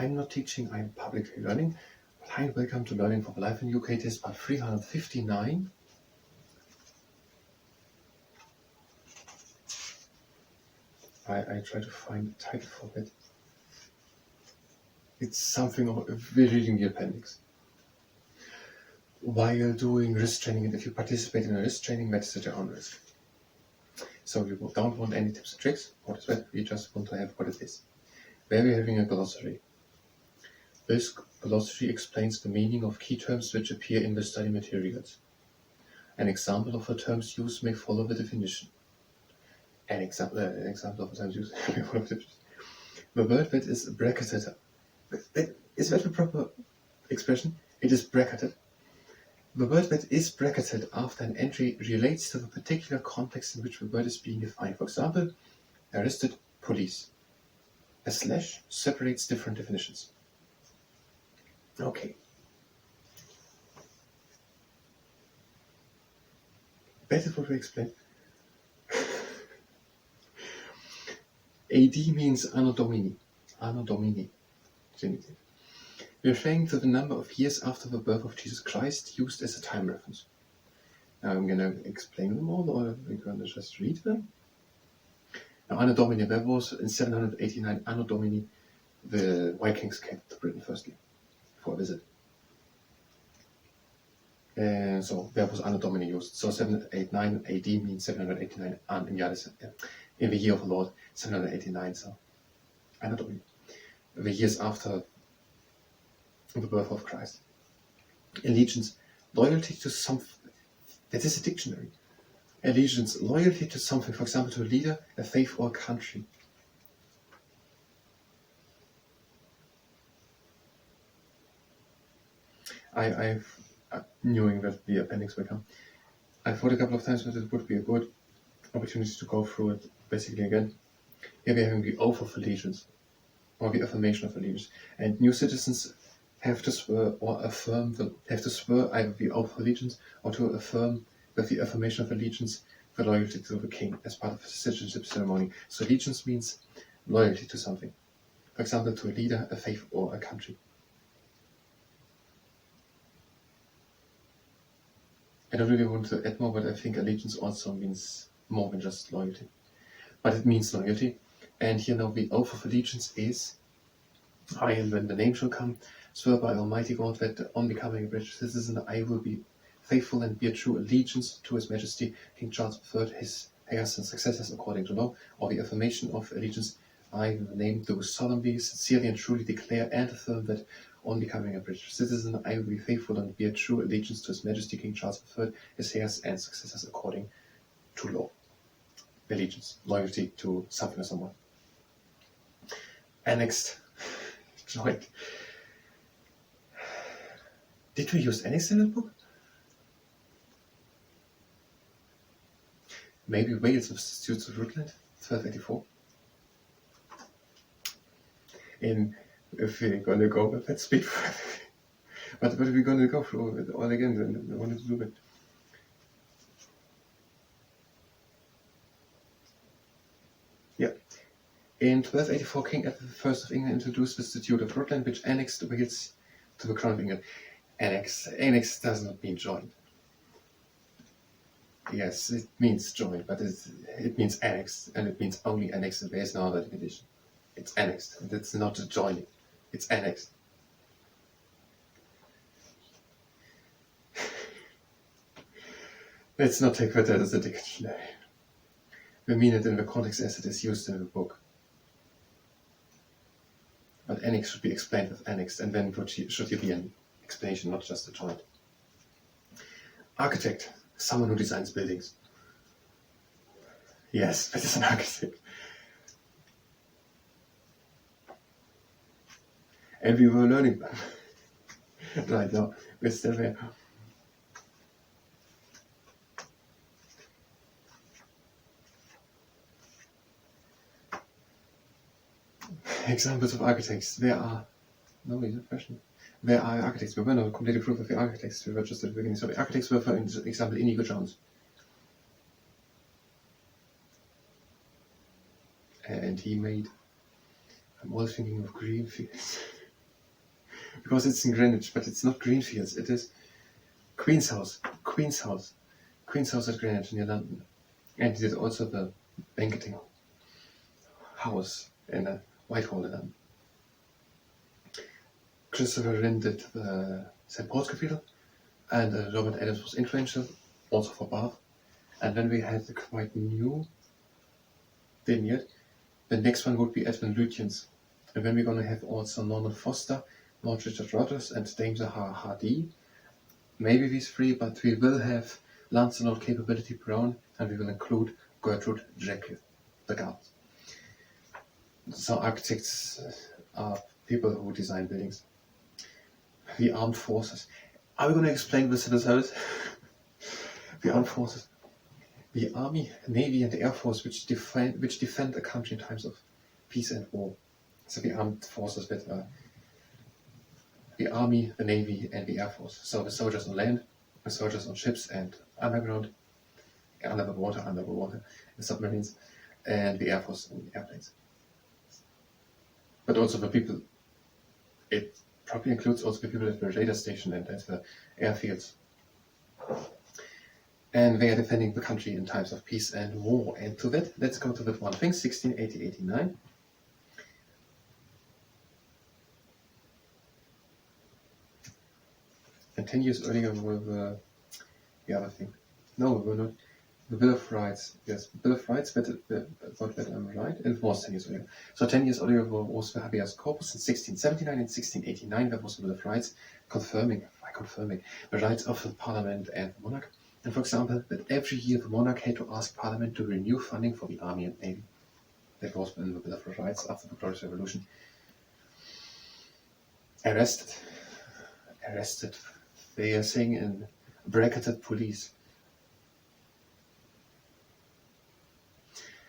I'm not teaching, I'm publicly learning. Hi, welcome to Learning for Life in UK test part 359. I try to find a title for it. It's something we're reading the appendix. While doing risk training, and if you participate in a risk training, that is at your own risk. So you don't want any tips and tricks. What is that? We just want to have what it is. Where we're having a glossary. This glossary explains the meaning of key terms which appear in the study materials. An example of a term's use may follow the definition. An example of a term's use may follow the definition. The word that is bracketed. Is that the proper expression? It is bracketed. The word that is bracketed after an entry relates to the particular context in which the word is being defined. For example, arrested police. A slash separates different definitions. Okay. That is what we explained. AD means Anno Domini. Anno Domini. Genitive. We are referring to the number of years after the birth of Jesus Christ used as a time reference. Now I'm going to explain them all, or we're going to just read them. Now, Anno Domini, that was in 789 Anno Domini, the Vikings came to Britain firstly for a visit. So there was Anno Domini used. So 789 AD means 789 in the year of the Lord, 789. So Anno Domini, the years after the birth of Christ. Allegiance, loyalty to something. That is a dictionary. Allegiance, loyalty to something, for example, to a leader, a faith, or a country. Knowing that the appendix will come, I thought a couple of times that it would be a good opportunity to go through it basically again. Here we're having the oath of allegiance, or the affirmation of allegiance, and new citizens have to swear or affirm have to swear either the oath of allegiance or to affirm with the affirmation of allegiance the loyalty to the king as part of the citizenship ceremony. So allegiance means loyalty to something. For example, to a leader, a faith, or a country. I don't really want to add more, but I think allegiance also means more than just loyalty. But it means loyalty. And here now the oath of allegiance is, I, and when the name shall come, swear by Almighty God that on becoming a British citizen I will be faithful and bear true allegiance to His Majesty King Charles III, his heirs and successors according to law. Or the affirmation of allegiance, I, in the name, do solemnly, sincerely and truly declare and affirm that on becoming a British citizen I will be faithful and bear true allegiance to His Majesty King Charles III, his heirs and successors according to law. Allegiance, loyalty to something or someone. Annexed, joint. Did we use annexed in the book? Maybe Wales substitutes of Rutland, 1284. If we're going to go with that speed, but we're going to go through it all again, then we wanted to do it. Yeah. In 1284, King Edward I of England introduced the Statute of Rutland, which annexed Wales to the Crown of England. Annex does not mean joined. Yes, it means joined, but it means annexed, and it means only annexed, and there is no other definition. It's annexed, and it's not joining. It's annexed. Let's not take that as a dictionary. We mean it in the context as it is used in the book. But annex should be explained with annexed, and then should here be an explanation, not just a joint. Architect, someone who designs buildings. Yes, that is an architect. And we were learning right now. We're still there. Examples of architects. There are architects. We were not completely proof of the architects. We were just at the beginning. So the architects were, for example, Inigo Jones. And he made, I'm always thinking of green fields. because it's in Greenwich, but it's not Greenfields, it is Queen's House. Queen's House. Queen's House at Greenwich near London. And he did also the banqueting house in Whitehall in London. Christopher Wren did the St. Paul's Cathedral, and Robert Adams was influential, also for Bath. And then we had the quite new vineyard. The next one would be Edwin Lutyens. And then we're going to have also Norman Foster, Lord Richard Rogers, and Dame Zahara Hardy. Maybe these three, but we will have Lancelot Capability Brown, and we will include Gertrude Jekyll, the Garden. So architects are people who design buildings. The armed forces. Are we going to explain the civil service? The armed forces. The army, navy, and the air force, which defend a country in times of peace and war. So the armed forces with the army, the navy, and the air force. So the soldiers on land, the soldiers on ships and underground, under the water, the submarines, and the air force in airplanes. But also the people. It probably includes also the people at the radar station and at the airfields. And they are defending the country in times of peace and war. And to that, let's go to that one thing, 1680-89. And 10 years earlier were the other thing. No, we were not. The Bill of Rights. Yes, the Bill of Rights, but about that I'm right. It was 10 years earlier. So 10 years earlier was the habeas corpus in 1679 and 1689. That was the Bill of Rights, confirming the rights of the Parliament and the monarch. And for example, that every year the monarch had to ask Parliament to renew funding for the army and navy. That was in the Bill of Rights after the Glorious Revolution. Arrested. They are saying in bracketed police.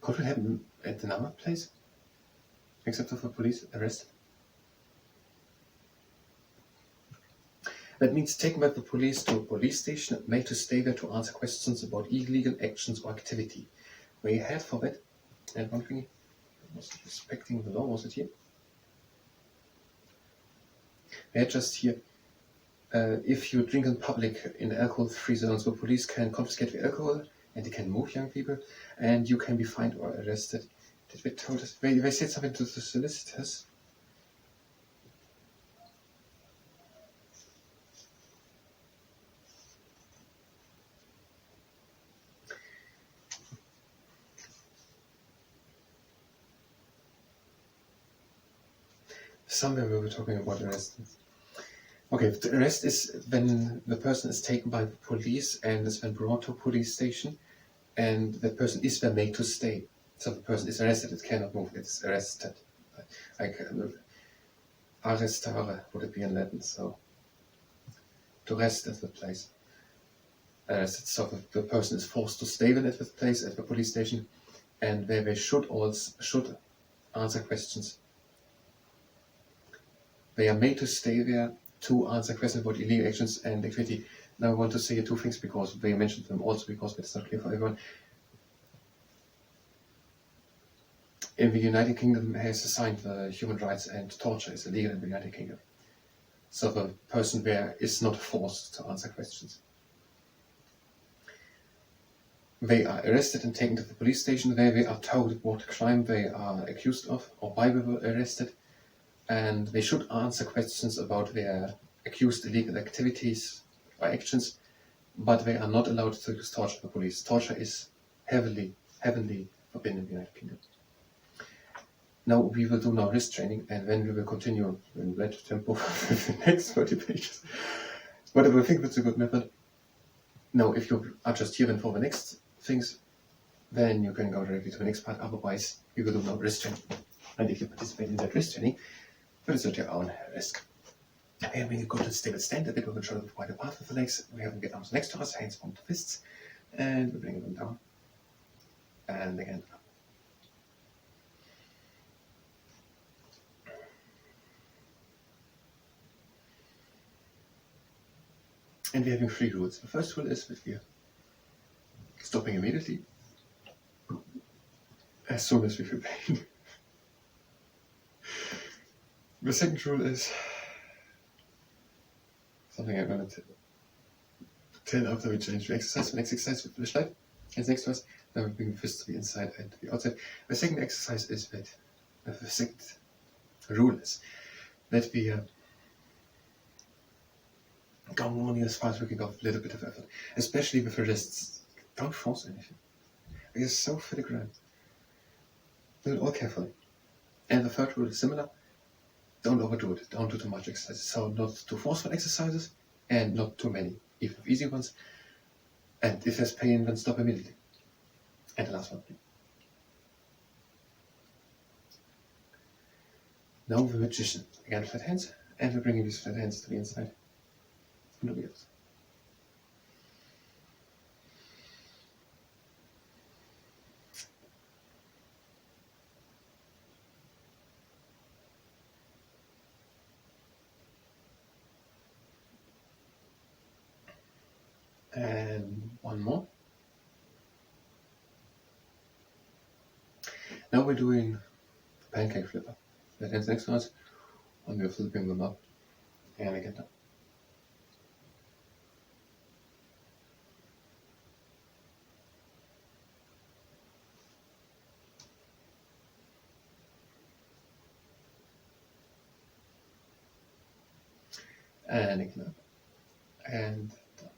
Could it happen at another place? Except for police arrested? That means taken by the police to a police station and made to stay there to answer questions about illegal actions or activity. We had for that, and one thing was respecting the law, was it here? We had just here, if you drink in public in alcohol-free zones, the police can confiscate the alcohol and they can move young people, and you can be fined or arrested. Did they told us? They said something to the solicitors. Somewhere we were talking about arrest. Okay, the arrest is when the person is taken by the police and is then brought to a police station, and the person is then made to stay. So the person is arrested, it cannot move, it's arrested. Like arrestare would it be in Latin, so to rest at the place. Arrested, so the person is forced to stay then at the place, at the police station, and where they should answer questions. They are made to stay there to answer questions about illegal actions and activity. Now I want to say two things because they mentioned them also because it's not clear for everyone. In the United Kingdom has assigned the human rights and torture is illegal in the United Kingdom. So the person there is not forced to answer questions. They are arrested and taken to the police station where they are told what crime they are accused of or why they were arrested. And they should answer questions about their accused illegal activities or actions, but they are not allowed to use torture for police. Torture is heavily forbidden in the United Kingdom. Now we will do now wrist training, and then we will continue in red tempo with the next 30 pages. But I will think that's a good method. Now, if you are just here then for the next things, then you can go directly to the next part. Otherwise, we will do now wrist training. And if you participate in that wrist training, that is at your own risk. And when you go to the stable stand, we will show quite a path with the legs. We have the arms next to us, hands on to fists, and we bring them down. And again up. And we're having 3 rules. The first rule is that we're stopping immediately as soon as we feel pain. The second rule is something I'm going to tell after we change the exercise. The next exercise with the slide is next to us. Then we bring the fists to the inside and to the outside. The second exercise is that the second rule is that we go only as far as we can go with a little bit of effort, especially with the wrists. Don't force anything. It's so filigree. Do it all carefully. And the third rule is similar. Don't overdo it. Don't do too much exercise. So not too forceful exercises and not too many, even easy ones. And if there's pain, then stop immediately. And the last one. Now the magician. Again, flat hands. And we're bringing these flat hands to the inside. And the wheels. And one more. Now we're doing pancake flipper. That hands next to us, and we're flipping them up and again down. And again up and down.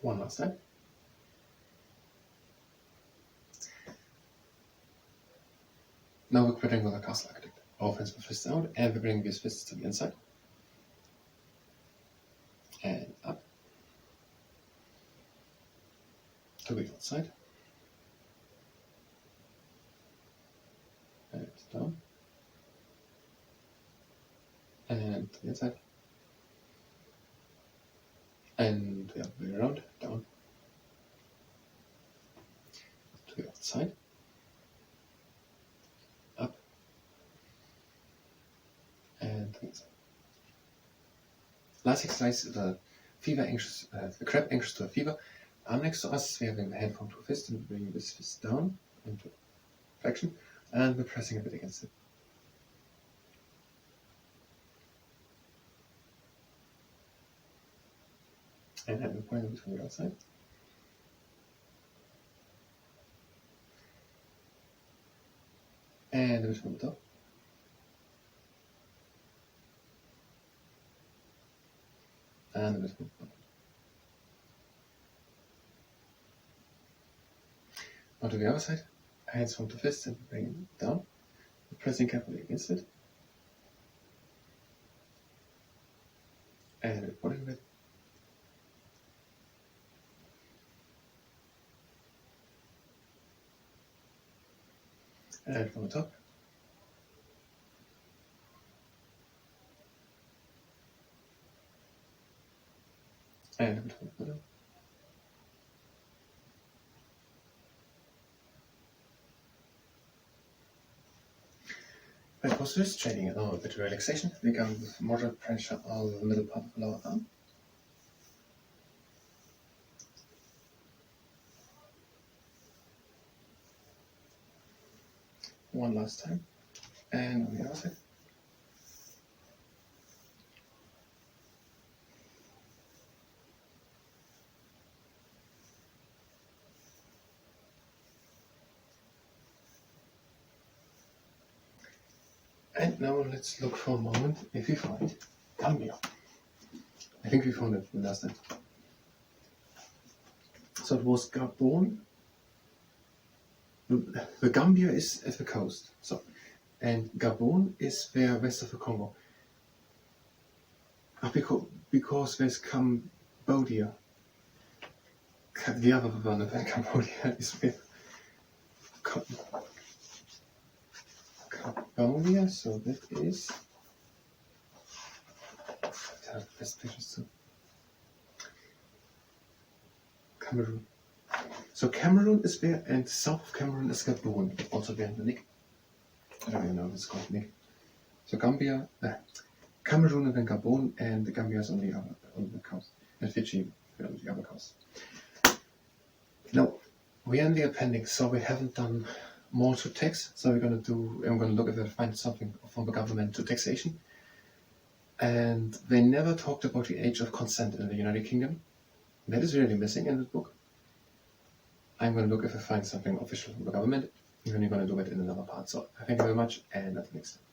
One last time. Now we're quadrangular castle architect. Both hands with fists out, and we bring these fists to the inside. And up. To the outside. And down. And to the inside. And the other way around, down. To the outside. Up. And to the inside. Last exercise, the crab anxious to a fever. Arm next to us, we have a hand from two fists, and we bring this fist down into flexion, and we're pressing a bit against it. And then we're pulling it from the outside. And a bit from the top. And a bit from the bottom. Now to the other side, hands from the fist and bring it down, pressing carefully against it. And we're pulling it. And from the top. And a bit from the bottom. That was wrist training and now a bit of relaxation. We go with moderate pressure on the middle part of the lower arm. One last time. And on the other side. And now let's look for a moment if we find Gambia. I think we found it last time. So it was Gabon. The Gambia is at the coast. So, and Gabon is where west of the Congo. Because there's Cambodia. The other one of Cambodia is where Cambodia, so that is the best pictures too. Cameroon. So Cameroon is there, and south of Cameroon is Gabon, also there in the neck. I don't even know if it's called neck. So Gambia, Cameroon and then Gabon, and the Gambia is on the coast, and Fiji on the other coast. Now we are in the appendix, so we haven't done more to tax. So I'm going to look if I find something from the government to taxation. And they never talked about the age of consent in the United Kingdom. That is really missing in this book. I'm going to look if I find something official from the government, and then you're going to do it in another part. So thank you very much, and until next time.